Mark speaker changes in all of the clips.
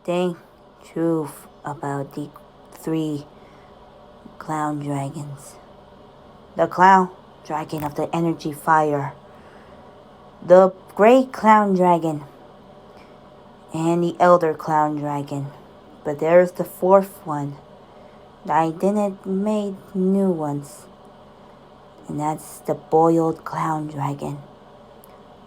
Speaker 1: The truth about the three clown dragons. The clown dragon of the energy fire. The great clown dragon. And the elder clown dragon. But there's the fourth one. I didn't make new ones. And that's the boiled clown dragon.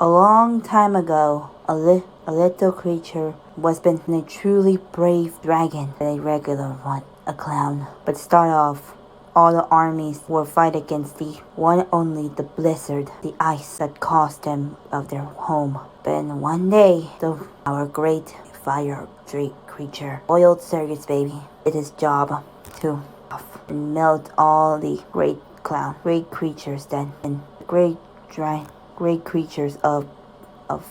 Speaker 1: A long time ago, a little creature was been a truly brave dragon than a regular one, a clown. But start off, all the armies were fight against the one only the blizzard, the ice that cost them of their home. Then one day, our great fire creature, boiled Circus baby, did his job to melt all the great creatures then, and great creatures of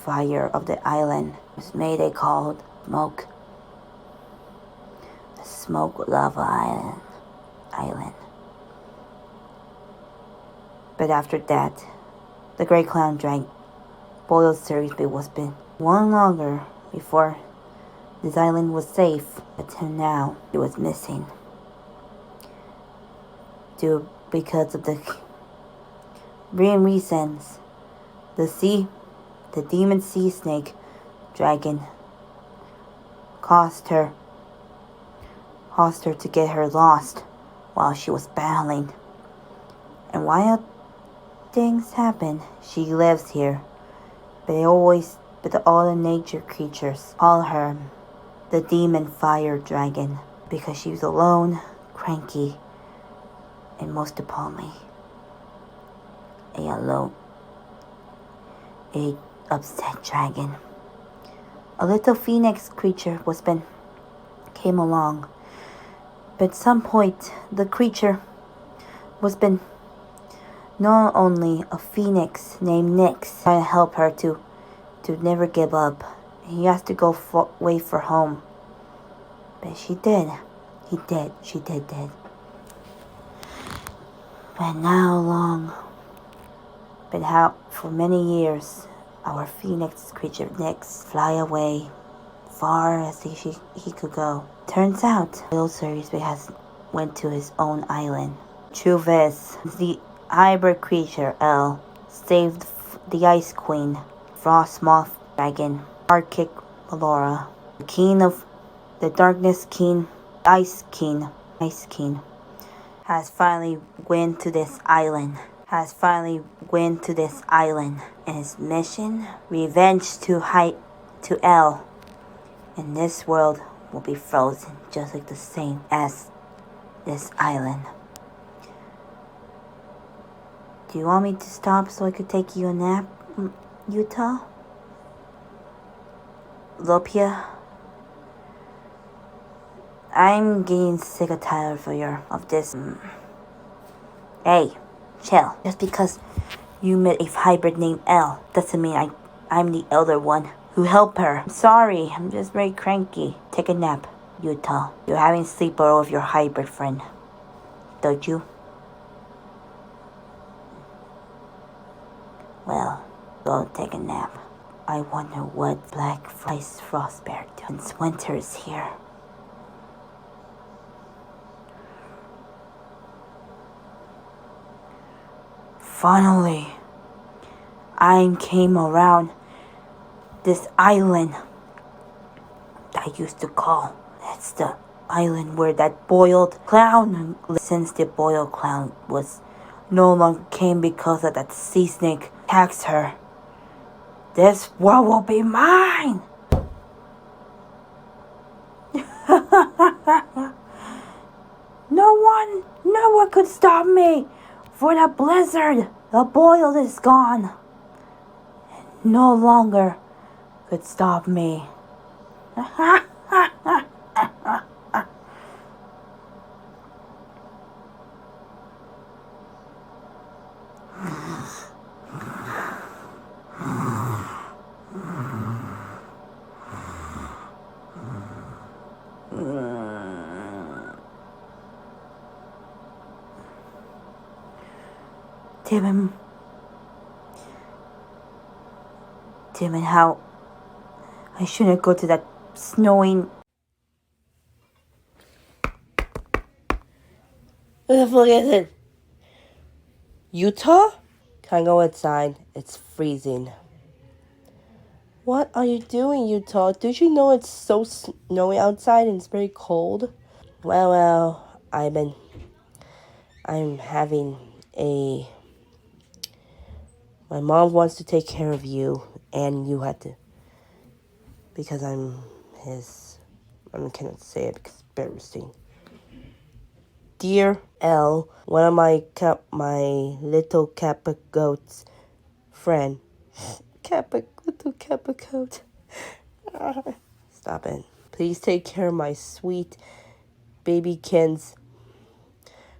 Speaker 1: fire of the island was made a called smoke lava island. But after that, the great clown drank boiled Circus baby was been one longer before this island was safe. Until now, it was missing. Because of the main reasons, the demon sea snake dragon caused her to get her lost while she was battling. And while things happen, she lives here. But all the nature creatures call her the demon fire dragon because she was alone, cranky, and most importantly, a upset dragon. A little phoenix creature came along, but at some point the creature was been not only a phoenix named Nyx trying to help her to never give up. He has to go wait for home, but she did. She did. But how for many years, our phoenix creature Nyx fly away far as he could go. Turns out, little Circus went to his own island. Truth is, the hybrid creature El saved the Ice Queen, Frost Moth Dragon, Arctic Melora, the King of the Darkness King, Ice King, has finally went to this island. And his mission, revenge to El. And this world will be frozen just like the same as this island. Do you want me to stop so I could take you a nap, Utah? Lopia? I'm getting sick and tired of this. Hey, chill. Just because you met a hybrid named El doesn't mean I'm the elder one who helped her. I'm sorry, I'm just very cranky. Take a nap, Utah. You're having sleepover with your hybrid friend, don't you? Well, go take a nap. I wonder what Black Ice Frost Bear does since winter is here. Finally, I came around this island that I used to call. It's the island where that boiled clown. Since the boiled clown was no longer came because of that sea snake attacks her, this world will be mine. No one could stop me. For the blizzard, the boil is gone. And no longer could stop me. Tim and how I shouldn't go to that snowing
Speaker 2: What the fuck is it? Utah? Can't go outside. It's freezing. What are you doing, Utah? Did you know it's so snowy outside and it's very cold? Well, I'm having a. My mom wants to take care of you, and you had to, because I'm his. I cannot say it because it's embarrassing. Dear L, one of my little Kappa goats friend. Little Kappa goat. Stop it. Please take care of my sweet baby Ken's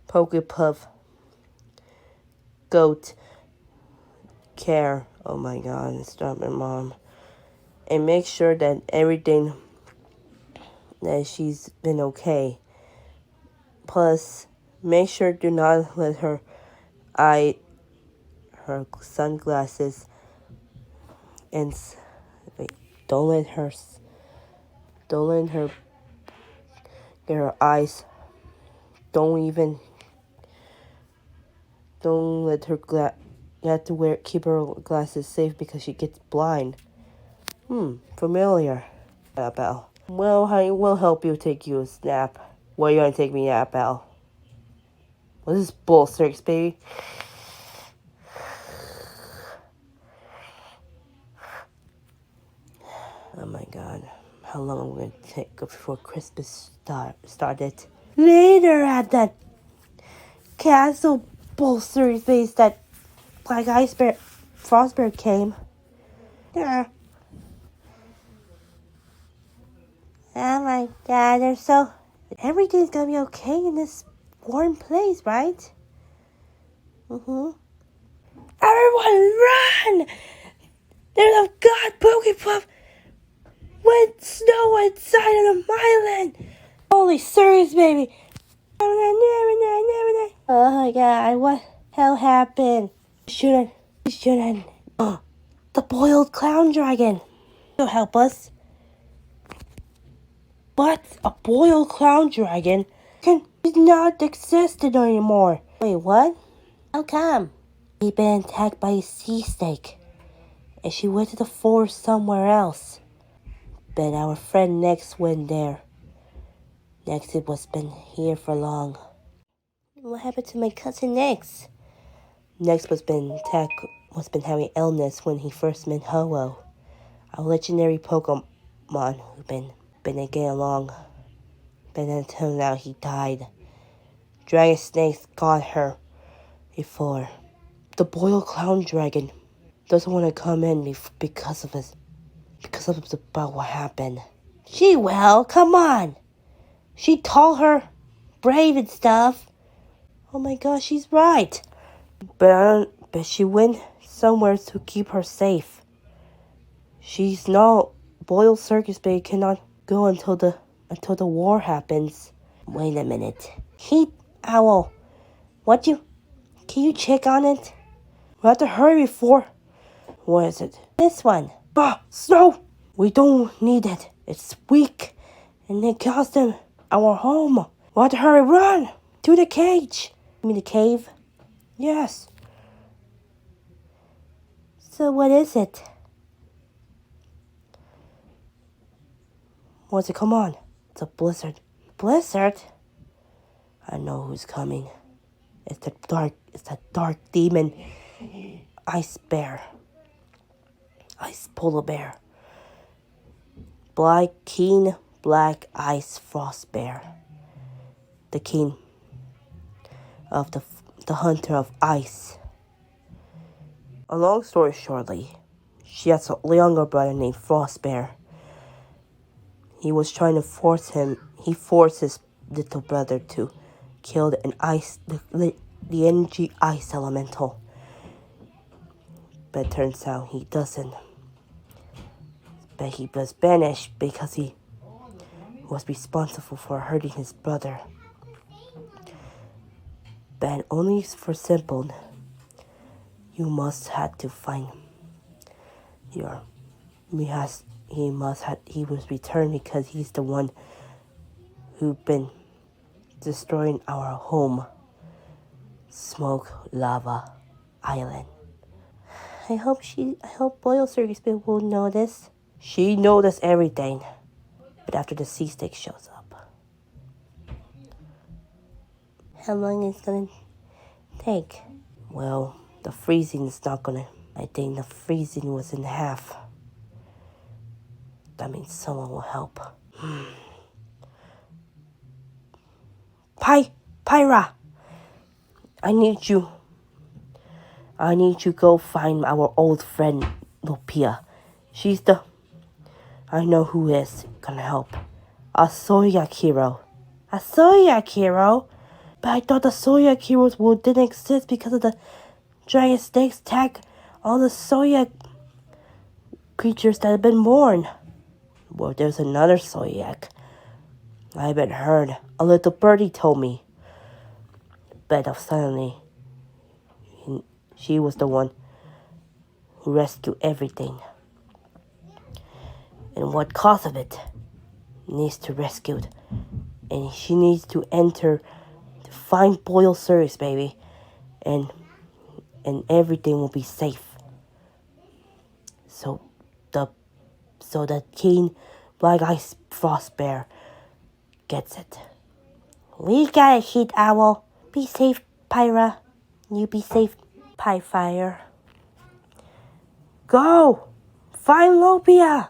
Speaker 2: Pokepuff goat care. Oh my god, stop it, Mom. And make sure that everything that she's been okay. Plus, make sure do not let her sunglasses and wait, don't let her get her eyes. Don't let her you have to keep her glasses safe because she gets blind. Familiar. Bell. Well, honey, we'll help you take you a nap. Where are you gonna take me at, Belle? What is this bull, Circus, baby? Oh my god. How long are we gonna take before Christmas started? Later at that castle, bull, Circus face, that black ice bear, frost bear came. Yeah. Oh my god, they're so... Everything's gonna be okay in this warm place, right? Everyone run! There's a god Pokepuff with snow inside of the island! Holy Circus, baby! Oh my god, what hell happened? Shouldn't. Oh, the boiled clown dragon. You'll help us. What? A boiled clown dragon? He's not existed anymore. Wait, what? How come? He'd been attacked by a sea snake, and she went to the forest somewhere else. But our friend Nex went there. Nex was been here for long. What happened to my cousin Nex? Nex was been having illness when he first met Ho-Oh, a legendary Pokemon who'd been getting along. But until now he died. Dragon snakes got her before. The boiled clown dragon doesn't want to come in because of about what happened. She will, come on. She told her brave and stuff. Oh my gosh, she's right. But she went somewhere to keep her safe. She's not Boiled Circus Bay cannot go until the war happens. Wait a minute. Heat Owl. Can you check on it? We have to hurry before. What is it? This one. Snow! We don't need it. It's weak. And it cost them our home. We have to hurry, run! To the cage. You mean the cave? Yes. So what is it? What's it? Come on. It's a blizzard. Blizzard? I know who's coming. It's that dark demon. Ice bear. Ice polar bear. Keen black ice frost bear. The king of the hunter of ice. A long story shortly, she has a younger brother named Frost Bear. He forced his little brother to kill the energy ice elemental. But it turns out he doesn't. But he was banished because he was responsible for hurting his brother. But only for simple. You must have to find he was returned because he's the one who been destroying our home. Smoke Lava Island. I hope Boyle Circus will notice. She noticed everything. But after the sea stick shows up. How long is it gonna take? Well, the freezing is not gonna. I think the freezing was in half. That means someone will help. Pyra! I need you go find our old friend Lupia. She's the... I know who is gonna help. A Zodiac hero. A Zodiac hero? But I thought the Zodiac heroes didn't exist because of the dragon snakes attack all the Zodiac creatures that have been born. Well, there's another Zodiac. I haven't heard. A little birdie told me. But suddenly, she was the one who rescued everything. And what cause of it needs to rescue it. And she needs to enter to find Boyle Circus, baby. And everything will be safe. So the King Black Ice Frost Bear gets it. We got it, Heat Owl. Be safe, Pyra. You be safe, Pyfire. Go! Find Lopia!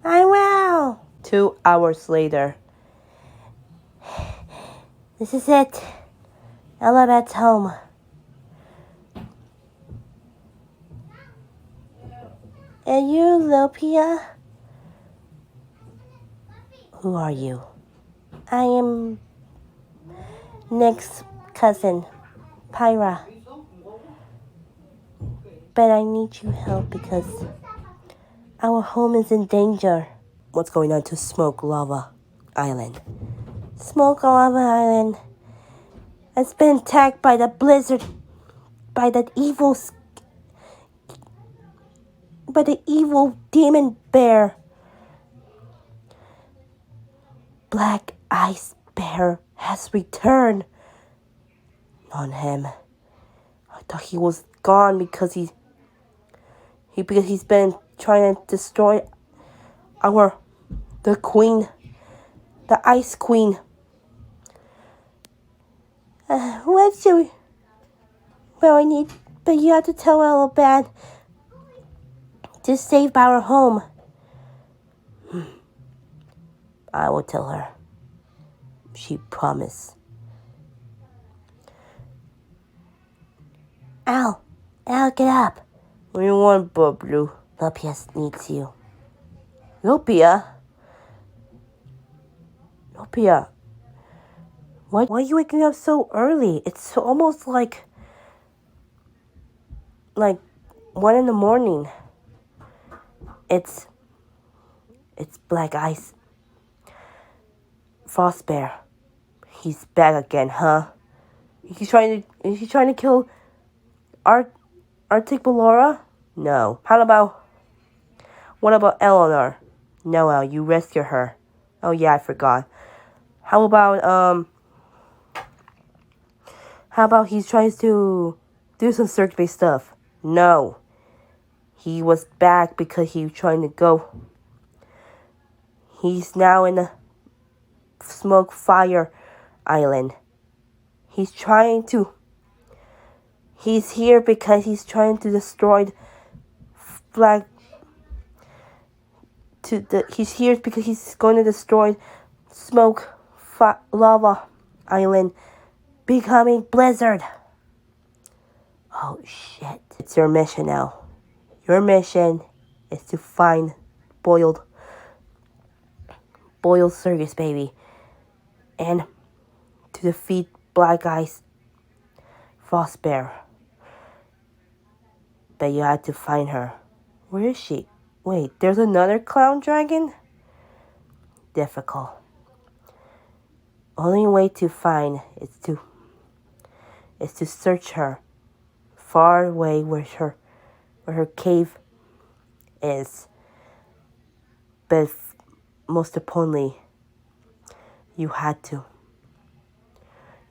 Speaker 2: I will! 2 hours later. This is it. Elabet's home. And you, Lopia? Who are you? I am Nick's cousin, Pyra. But I need your help because our home is in danger. What's going on to Smoke Lava Island? Smoke Lava Island has been attacked by the blizzard, by the evil demon bear. Black Ice Bear has returned on him. I thought he was gone because he's been trying to destroy the queen, the Ice Queen. What should we? Well, but you have to tell Elabad to save our home. I will tell her. She promised. Al, get up. What do you want, Bubbloo? Lopia needs you. Lopia? Why are you waking up so early? It's almost like 1 in the morning. It's Black Ice Frost Bear. He's back again, huh? Is he trying to kill Arctic Ballora? No. What about Eleanor? No, Al, you rescue her. Oh yeah, I forgot. How about he's trying to do some circuit-based stuff? No. He was back because he was trying to go. He's now in the Smoke Fire Island. He's here because he's trying to destroy he's here because he's going to destroy Lava Island, becoming Blizzard. Oh shit. It's your mission now. Your mission is to find Boyle Circus, baby. And to defeat Black Ice Frost Bear. But you have to find her. Where is she? Wait, there's another clown dragon? Difficult. Only way to find is to search her far away where her cave is. But most importantly, you have to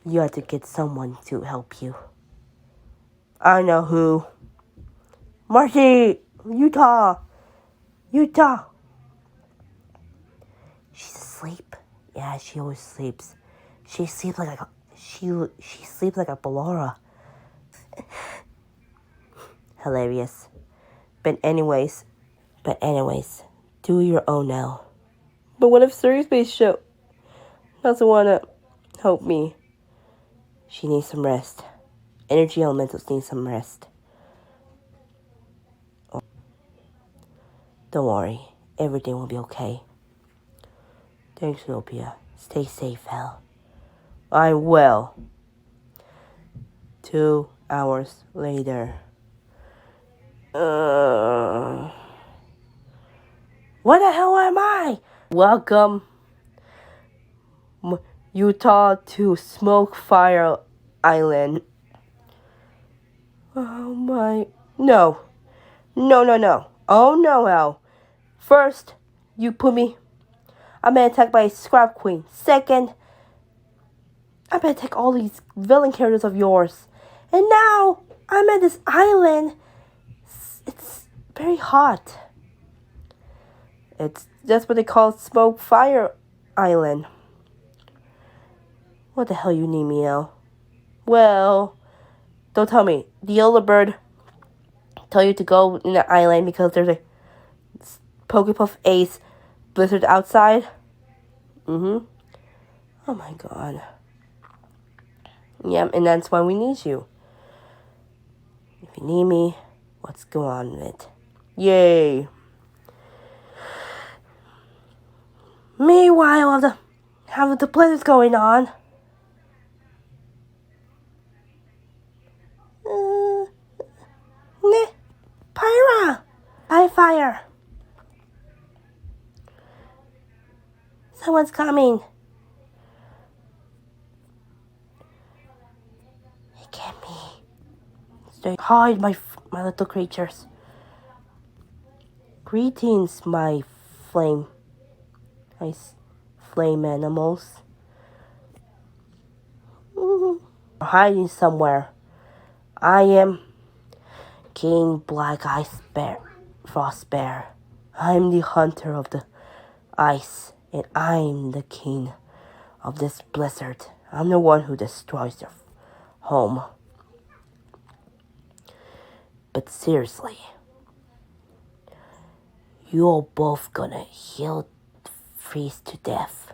Speaker 2: You have to get someone to help you. I know who. Marcy! Utah! Utah! She's asleep. Yeah, she always sleeps. She sleeps like a she sleeps like a Ballora. Hilarious. But anyways, do your own now. But what if Circus show doesn't wanna help me? She needs some rest. Energy elementals need some rest. Don't worry, everything will be okay. Thanks, Sylvia. Stay safe, Hal. I will. 2 hours later. What the hell am I? Welcome, Utah, to Smoke Fire Island. Oh my. No. No. Oh no, Hal. First, you put me. I'm being attacked by a Scrap Queen. Second, I'm gonna take all these villain characters of yours. And now, I'm at this island. It's very hot. That's what they call Smoke Fire Island. What the hell you need me, Al? Well, don't tell me. The yellow bird tell you to go in the island because there's a Pokepuff Ace blizzard outside. Oh my god. Yeah, and that's why we need you. If you need me, let's go on with it. Yay. Meanwhile, how the blizzard's going on. Pyra! High fire! Someone's coming. It can't be. Stay hide, my little creatures. Greetings, my flame animals. Hiding somewhere. I am King Black Ice Bear, Frost Bear. I'm the hunter of the ice, and I'm the king of this blizzard. I'm the one who destroys your home. But seriously, you're both gonna freeze to death.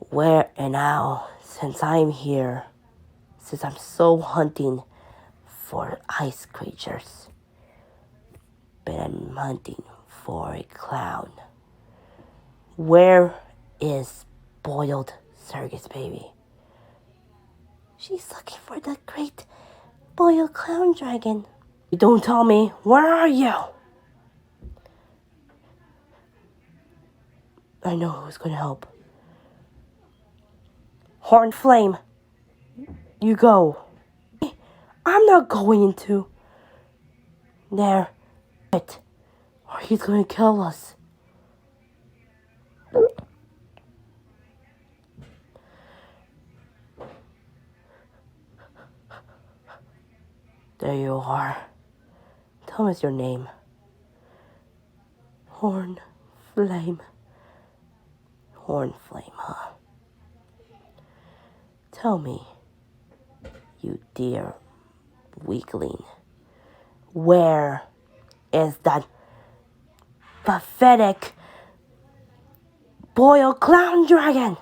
Speaker 2: Where and now, since I'm here, since I'm so hunting for ice creatures, but I'm hunting for a clown. Where is boiled Circus baby? She's looking for the great boiled clown dragon. Don't tell me, where are you? I know who's gonna help. Horn Flame, you go. I'm not going to. There. Or he's gonna kill us. There you are. Tell us your name. Horn Flame. Horn Flame, huh? Tell me, you dear weakling, where is that pathetic boiled clown dragon?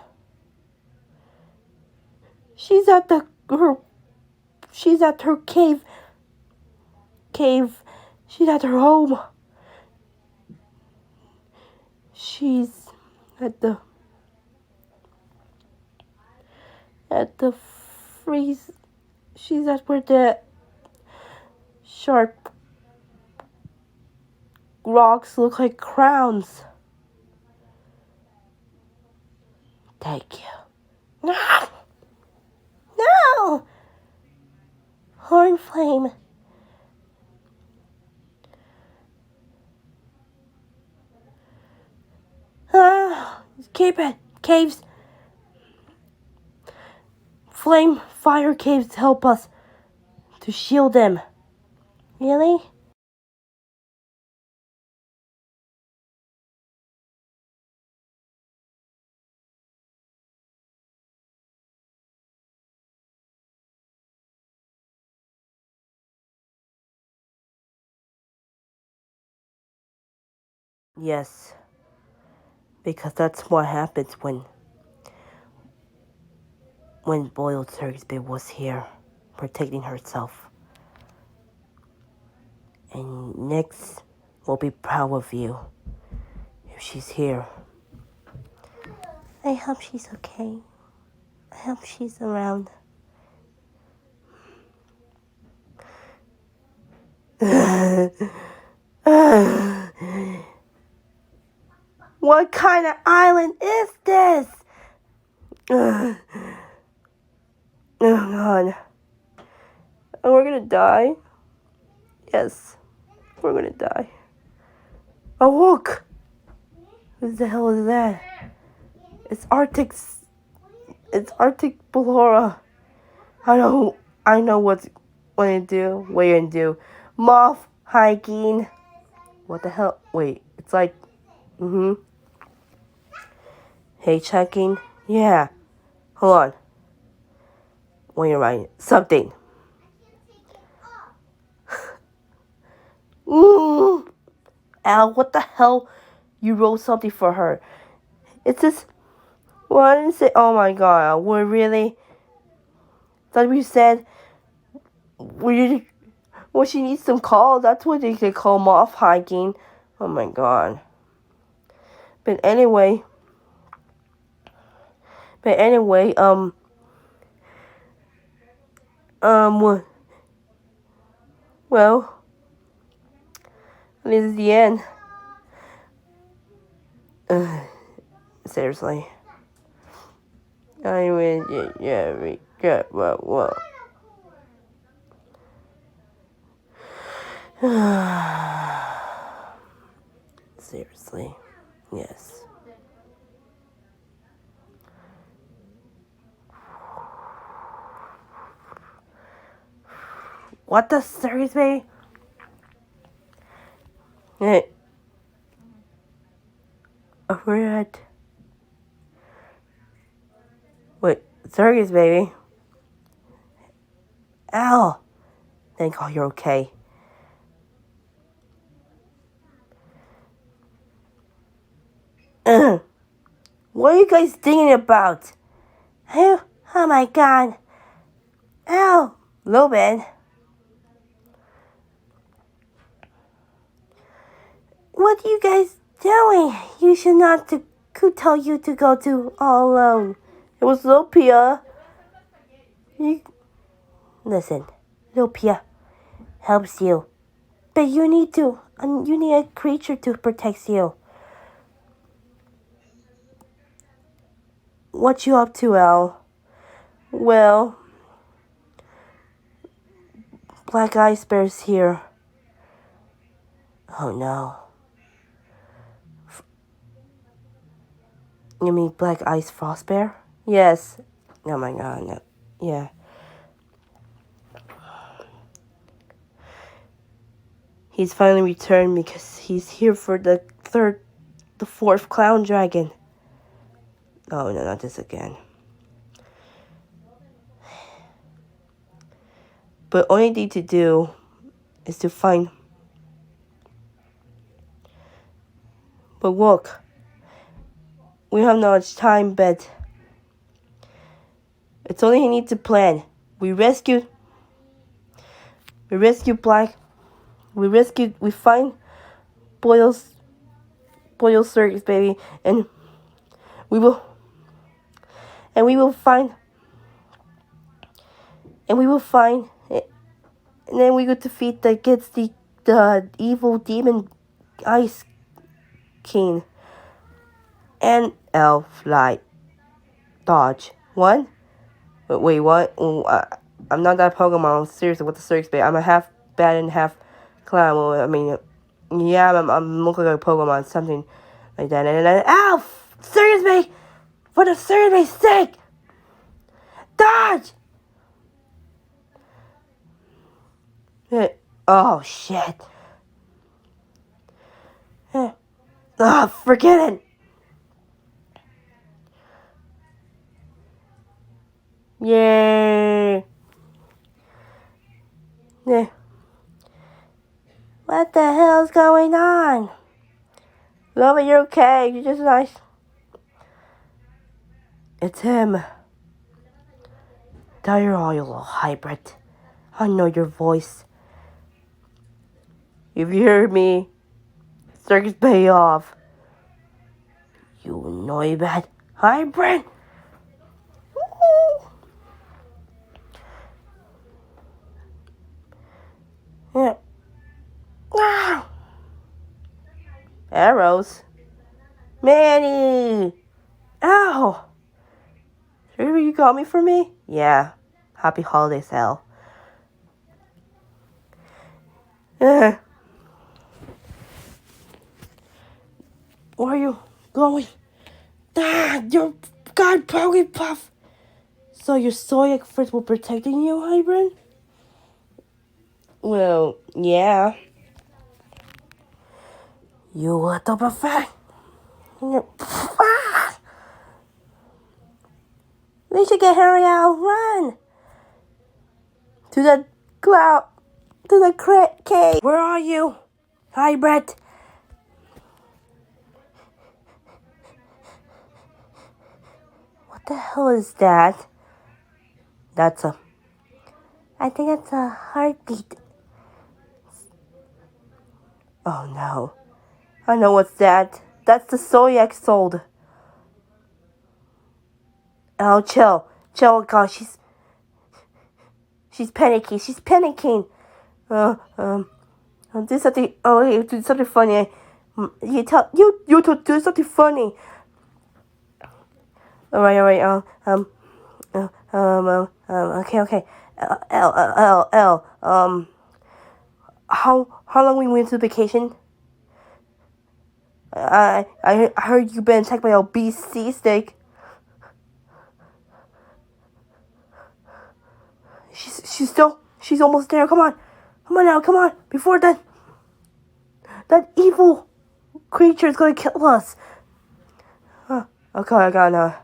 Speaker 2: She's at her cave. She's at her home. She's at the freeze. She's at where the sharp rocks look like crowns. Thank you. No! Horn Flame. Keep it. Caves. flame fire caves help us to shield them. Really? Yes, because that's what happens when Boiled Circus was here, protecting herself. And next, we'll be proud of you if she's here. I hope she's okay. I hope she's around. What kind of island is this? Oh God. And we're gonna die? Yes, we're gonna die. Oh look! What the hell is that? It's Arctic Blora. I know what to do. What you gonna do? Moth hiking. What the hell? Wait, it's like, hitchhiking? Yeah. Hold on. What you're writing? Something. Al, what the hell? You wrote something for her. It's just, well, I didn't say, oh my God, we're really, like we said, well, she needs some calls. That's what they call moth hiking. Oh my God. But anyway, well, this is the end. Seriously. I mean, yeah, regret what? Seriously, yes. What the circus, baby? Hey. We're at. Wait, circus, baby. Al. Thank God you're okay. What are you guys thinking about? Oh my God. Ow, little bit. What are you guys doing? You should not. Who told you to go to all alone? It was Lopia. Listen, Lopia helps you, but you need a creature to protect you. What you up to, Al? Well, Black Ice Bear's here. Oh no. You mean Black Ice Frost Bear? Yes. Oh my God, no. Yeah. He's finally returned because he's here for the fourth clown dragon. Oh no, not this again. But only thing to do is to find. But look, we have not much time, but it's only he needs to plan. We rescued Black. We find Boyle's Circus, baby, and we will find, and then we will defeat the evil demon Ice King and Elf Light Dodge. One? Wait, what? I'm not that Pokemon. Seriously, what the Circus, baby? I'm a half bat and half clown. Well, I mean, yeah, I'm looking like a Pokemon, something like that. And then, Circus, baby! For the Circus, baby's sake! Dodge! Oh, shit. Oh, forget it. Yay. Yeah. What the hell's going on? Love it, you're okay. You're just nice. It's him. Tire oil hybrid. I know your voice. If you hear me, Circus pay off. You know that hybrid. Yeah. Ah. Arrows. Manny. Ow. Sure you got me for me? Yeah. Happy holidays, Al. Where are you going? Your God, Pokepuff. So your soy experts were protecting you, hybrid? Well, yeah. You what the perfect? We should get hurry out, run! To the cloud, to the cave. Where are you? Hybrid. What the hell is that? I think it's a heartbeat. Oh no. I know what's that. That's the Soyak sold. Oh, chill. Chill, oh gosh, she's panicking. She's panicking. Do something. Oh, hey, do something funny. You do something funny. All right. Okay. L. How long we went to vacation? I heard you been attacked by a BC steak. She's almost there. Come on now. Before that evil creature is gonna kill us. Okay, I gotta.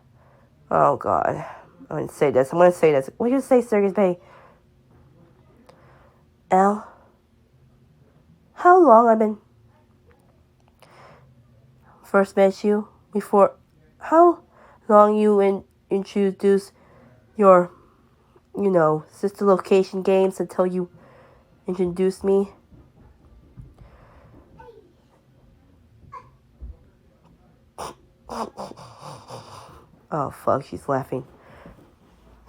Speaker 2: Oh God, I'm gonna say this. What do you say, Circus Bay? L. How long I've been first met you before? How long you introduced your, sister location games until you introduced me? Oh fuck, she's laughing.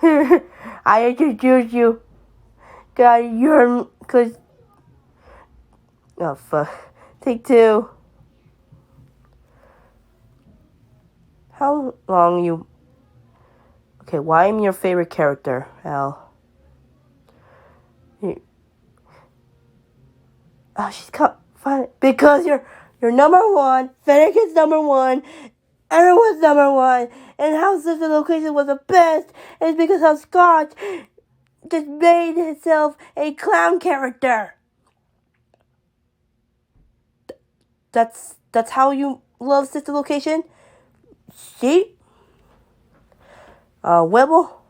Speaker 2: I introduced you. Oh fuck. Take two. How long you? Okay, why am your favorite character, Al? Oh, she's fine because you're number one. Fennec is number one. Everyone's number one. And how Sister Location was the best is because how Scott just made himself a clown character. That's how you love Sister Location? See? Webble? Oh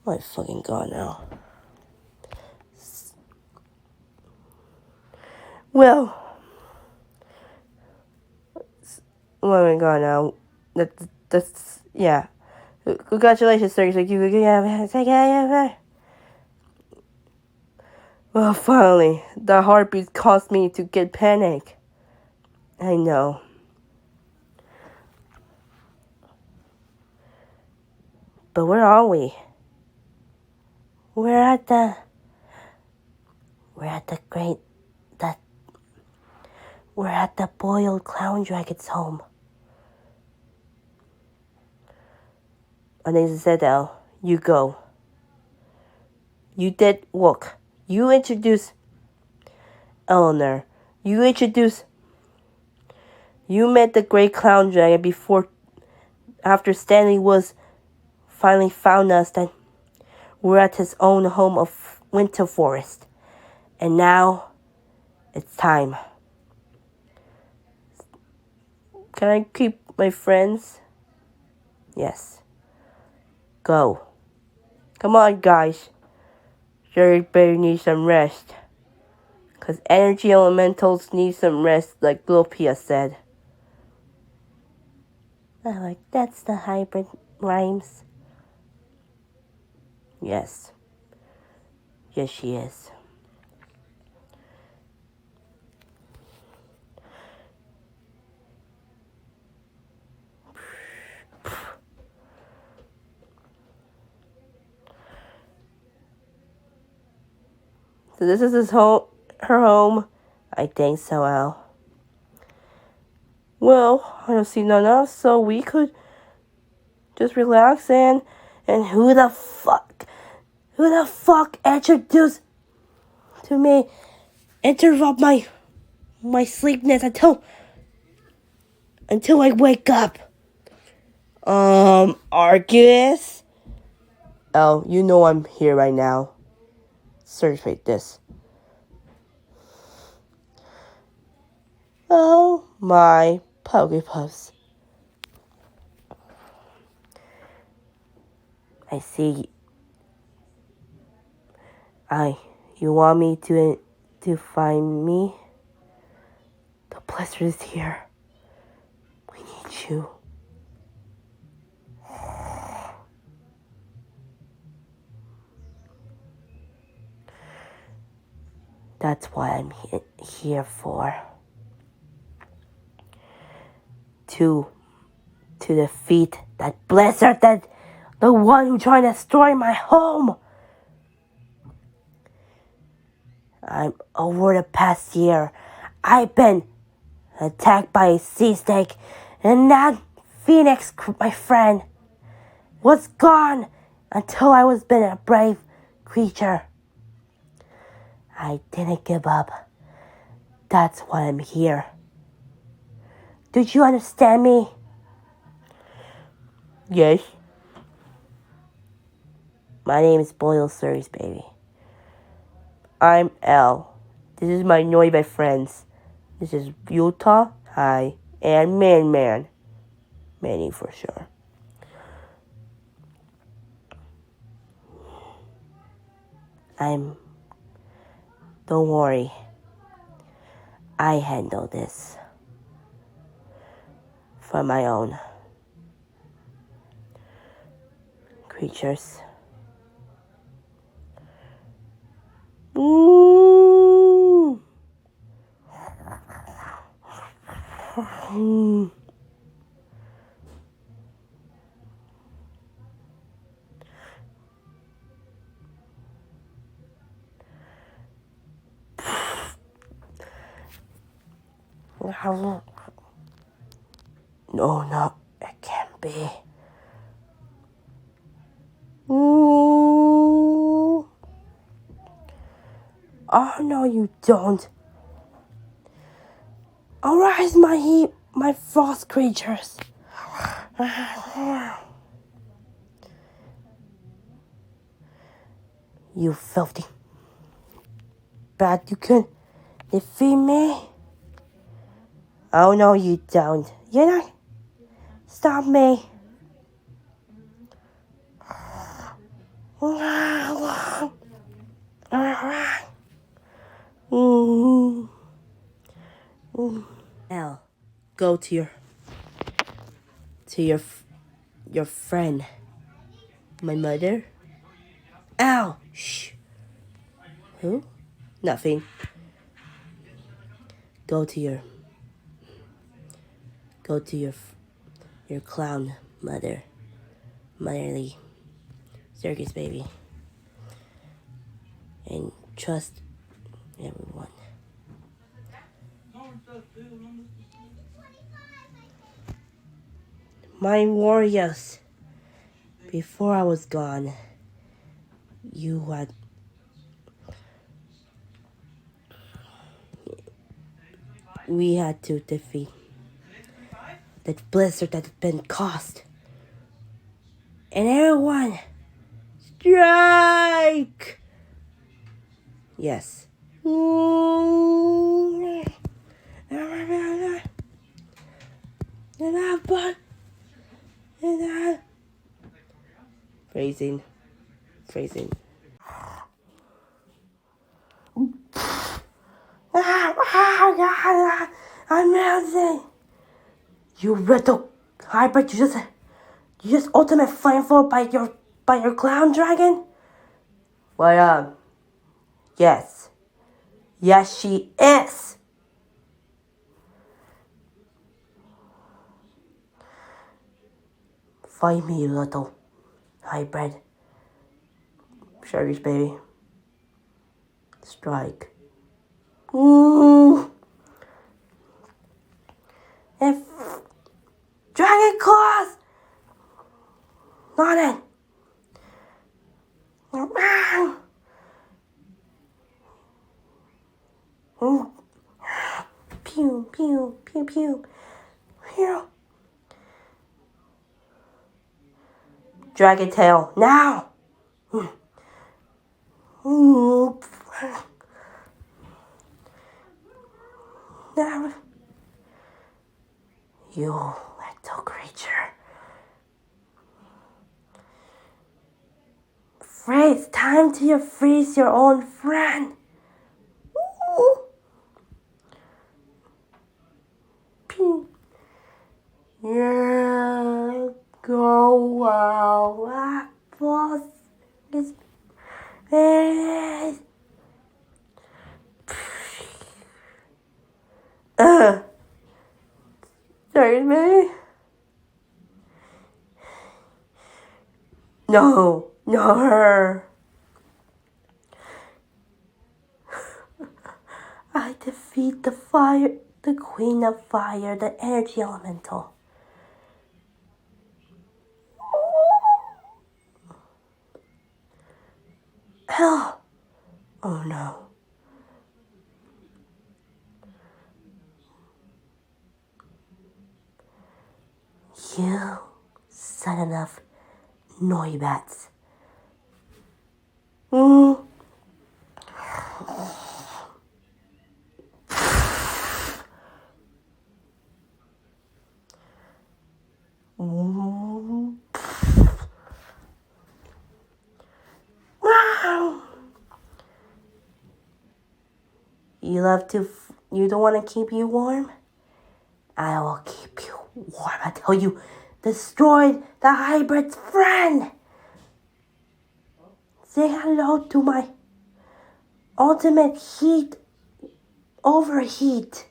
Speaker 2: my fucking god now. Well, oh my god now. That's yeah. Congratulations, Circus. Well, finally, the heartbeat caused me to get panic. I know. But where are we? We're at the boiled clown dragon's home. My name is Zedel. You go. You did work. You introduce Eleanor. You met the great clown dragon after Stanley was finally found us that we're at his own home of winter forest. And now it's time. Can I keep my friends? Yes. Go. Come on, guys. Jerry Bear needs some rest. Because energy elementals need some rest, like Glopia said. That's the hybrid rhymes. Yes. Yes, she is. So this is her home. I think so, Al. Well, I don't see none else, so we could just relax and who the fuck introduced to me, interrupt my sleepness until I wake up. Arceus? Oh, you know I'm here right now. Search this. Oh my Pokepuffs. I see. You want me to find me? The blizzard is here. We need you. That's what I'm here for. To defeat that blizzard, the one who tried to destroy my home. Over the past year, I've been attacked by a sea snake, and that Phoenix, my friend, was gone until I was been a brave creature. I didn't give up. That's why I'm here. Did you understand me? Yes. My name is Boyle Circus, baby. I'm L. This is my Noiba friends. This is Utah, hi, and Man. Manny for sure. Don't worry. I handle this for my own creatures. Ooh. No, it can't be. Ooh. Oh, no, you don't. Arise, my frost creatures. You filthy brat, you can defeat me? Oh, no, you don't. You're not. Stop me. Now, go to your friend, my mother. Ow! Shh. Who? Nothing. Go to your clown motherly circus baby, and trust everyone. My warriors, before I was gone, we had to defeat that blizzard that had been caused. And everyone, strike! Yes. Phrasing. I'm melting. You little hybrid, you just ultimate flamethrower by your clown dragon? What Yes. Yes, she is. Fight me, you little hybrid. Circus, baby. Strike. If Dragon Claws! Not it! Pew, pew, pew, pew. Pew. Dragon Tail, now! Now. You little creature. Freeze, time to freeze your own friend. Pew. Yeah, go wow. Boss is bad. Sorry, me. No, her. I defeat the fire, the queen of fire, the energy elemental. Hell. Oh no. You son of Noibats. You don't want to keep you warm? I will keep you warm until you destroyed the hybrid's friend. Say hello to my ultimate heat overheat.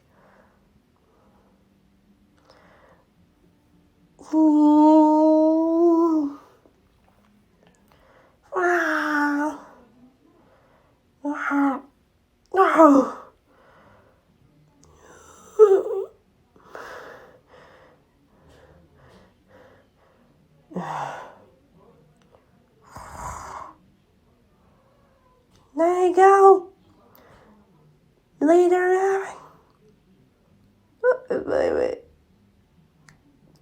Speaker 2: There you go. Later, wait.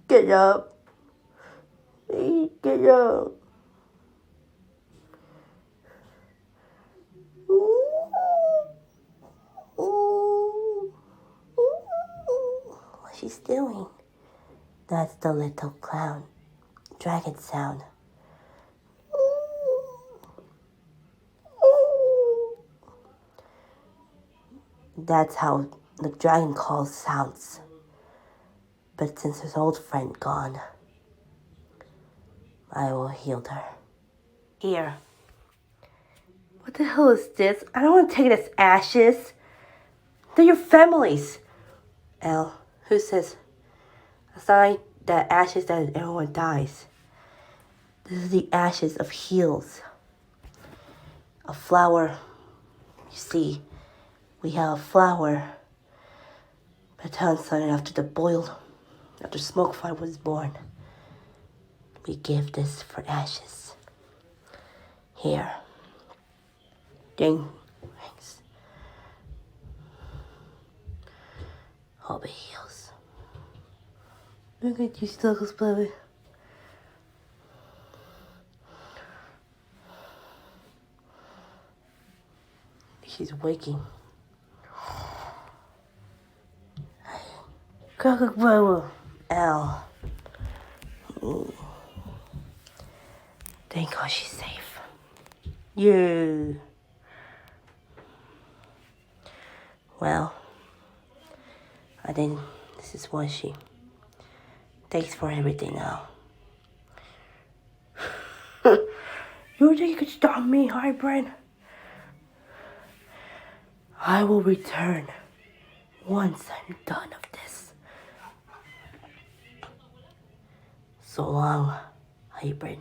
Speaker 2: Get up. Get up. What she's doing? That's the little clown dragon sound. That's how the dragon call sounds. But since his old friend gone, I will heal her. Here. What the hell is this? I don't want to take it as ashes. They're your families. L, who says? It's not like that ashes that everyone dies. This is the ashes of heals. A flower. You see, we have a flower. By the time started after smoke fire was born. We give this for ashes. Here. Ding. Thanks. Hope it heals. Look at you, Circus, baby. She's waking. Cock-a-boo. Ow. Thank God she's safe. Yeah. Well, I think this is what she... Thanks for everything now. You think you could stop me, hybrid? I will return once I'm done of this. So long, hybrid.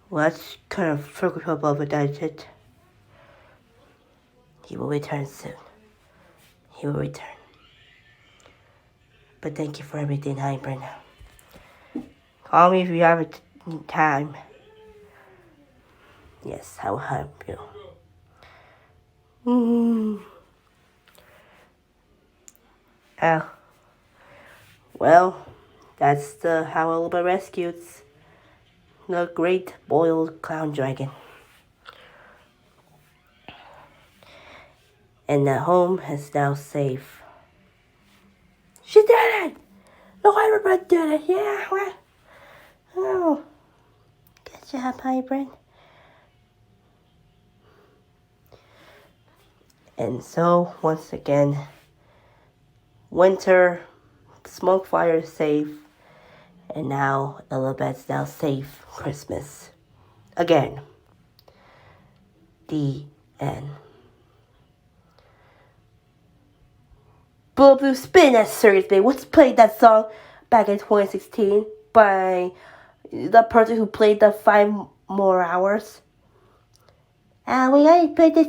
Speaker 2: Well, that's kind of fucked up of it, that's it. He will return soon. He will return. But thank you for everything, hybrid. Call me if you have time. Yes, I will help you. Oh. Well, that's how Alba rescues the great boiled clown dragon. And the home is now safe. She did it! The hybrid did it, yeah, well. Oh. Good job, hybrid. And so, once again, winter, smoke fire is safe, and now Elizabeth's now safe Christmas. Again. The end. Blue spin that Circus baby. Let's play that song back in 2016 by the person who played the 5 more hours. We gotta play this.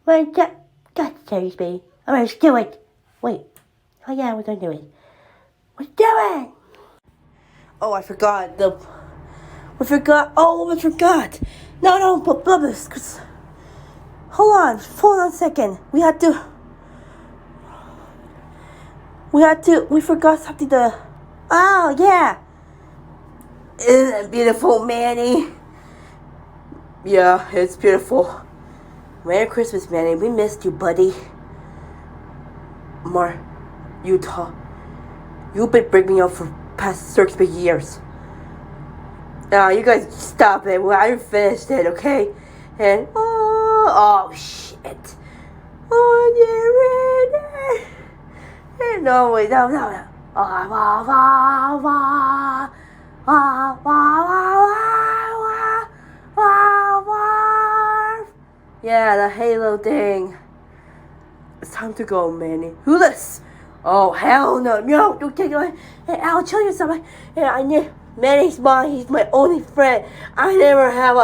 Speaker 2: God, Circus baby. Alright, let's do it. Wait. Oh yeah, we're gonna do it. Let's do it. Oh, I forgot. We forgot. No, but Bubbles, cause hold on a second. We forgot something oh yeah. Isn't it beautiful, Manny? Yeah, it's beautiful. Merry Christmas, Manny. We missed you, buddy. Utah. You've been bringing me up for past 30 years. You guys stop it. Well, I finished it, okay? And oh shit. Oh, yeah, no, wait, no. Yeah, the Halo thing. It's time to go, Manny. Who this? Oh, hell no. No, don't take it away. Hey, I'll tell you something. Hey, Manny's mine. He's my only friend. I never have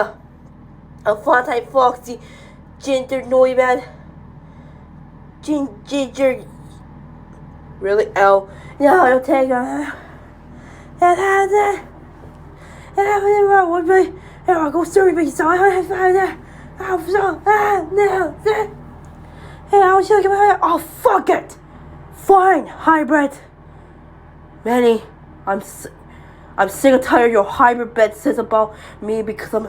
Speaker 2: a fun-time foxy ginger noiman. Ginger. Really? Oh. No, don't take her. And go sorry, but so I have that. No. Hey, I was just oh, fuck it. Fine, hybrid. Manny, I'm sick and tired of your hybrid bed says about me because I'm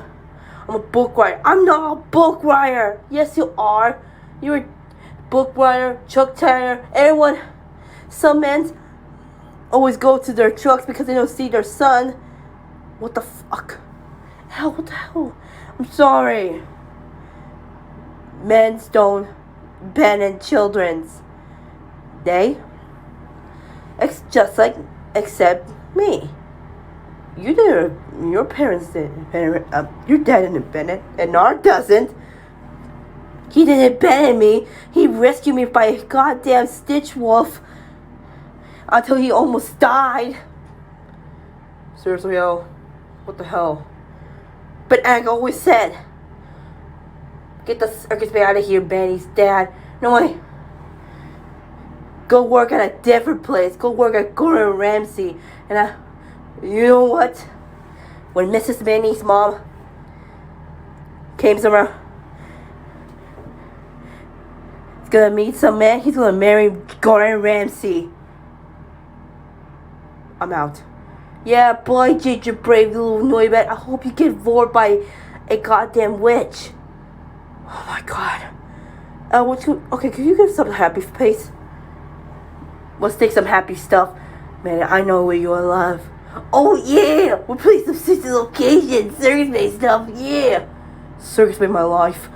Speaker 2: a book writer. I'm not a book writer. Yes, you are. You're a book writer, Chuck Taylor, everyone. Some men always go to their trucks because they don't see their son. What the fuck? What the hell? I'm sorry. Men's don't ban children's. They except me. You didn't. Your parents didn't. Your dad didn't ban it, and our doesn't. He didn't ban me. He rescued me by a goddamn stitch wolf until he almost died. Seriously, yo, what the hell? But Hank always said, "Get the circus man out of here, Benny's dad." No way. Go work at a different place. Go work at Gordon Ramsay. And you know what? When Mrs. Manny's mom came somewhere, he's gonna meet some man. He's gonna marry Gordon Ramsay. I'm out. Yeah, boy, Ginger Brave, little Noibat. I hope you get roared by a goddamn witch. Oh my god. Okay, can you get some happy face? Let's take some happy stuff. Man, I know where you're alive. Oh yeah! We're playing some sister location, Circus stuff, yeah! Circus made my life.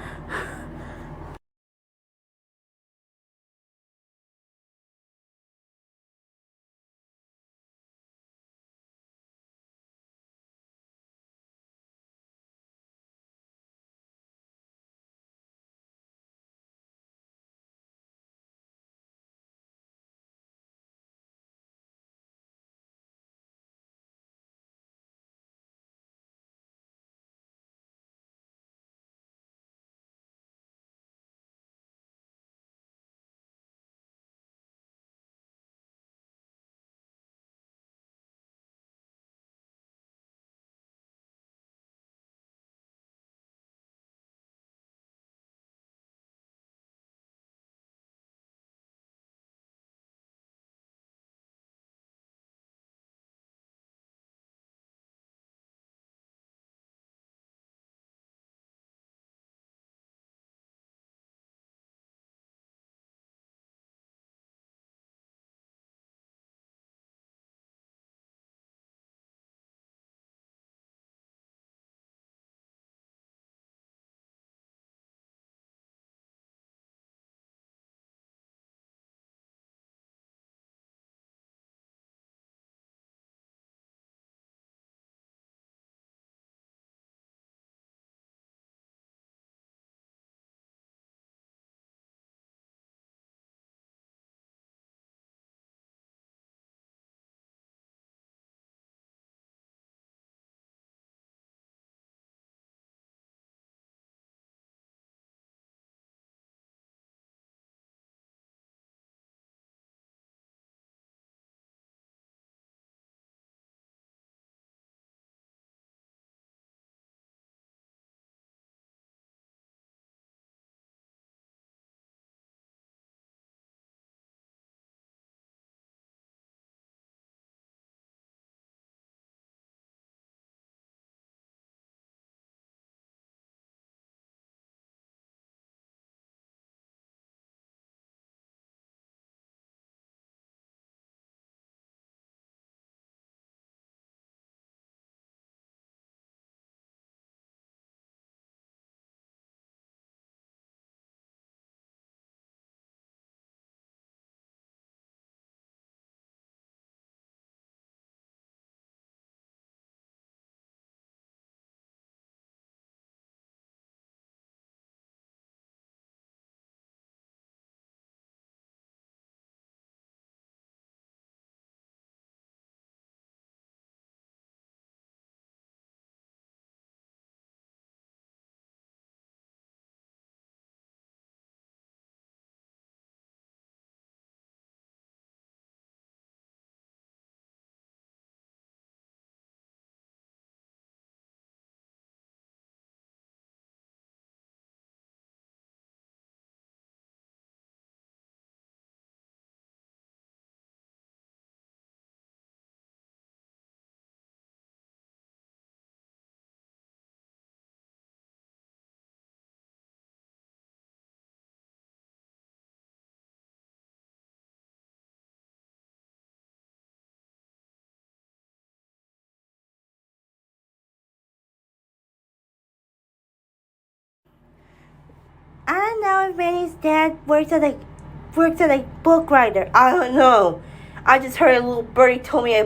Speaker 1: I know if Manny's dad works at a book writer. I don't know. I just heard a little birdie told me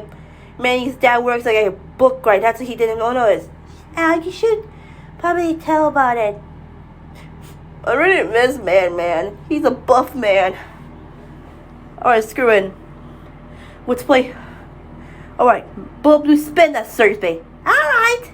Speaker 1: Manny's dad works like a book writer. That's what he didn't know is. You should probably tell about it.
Speaker 2: I really miss man. He's a buff man. Alright, screw it. Let's play. Alright, Blue, spin that Thursday.
Speaker 1: Alright.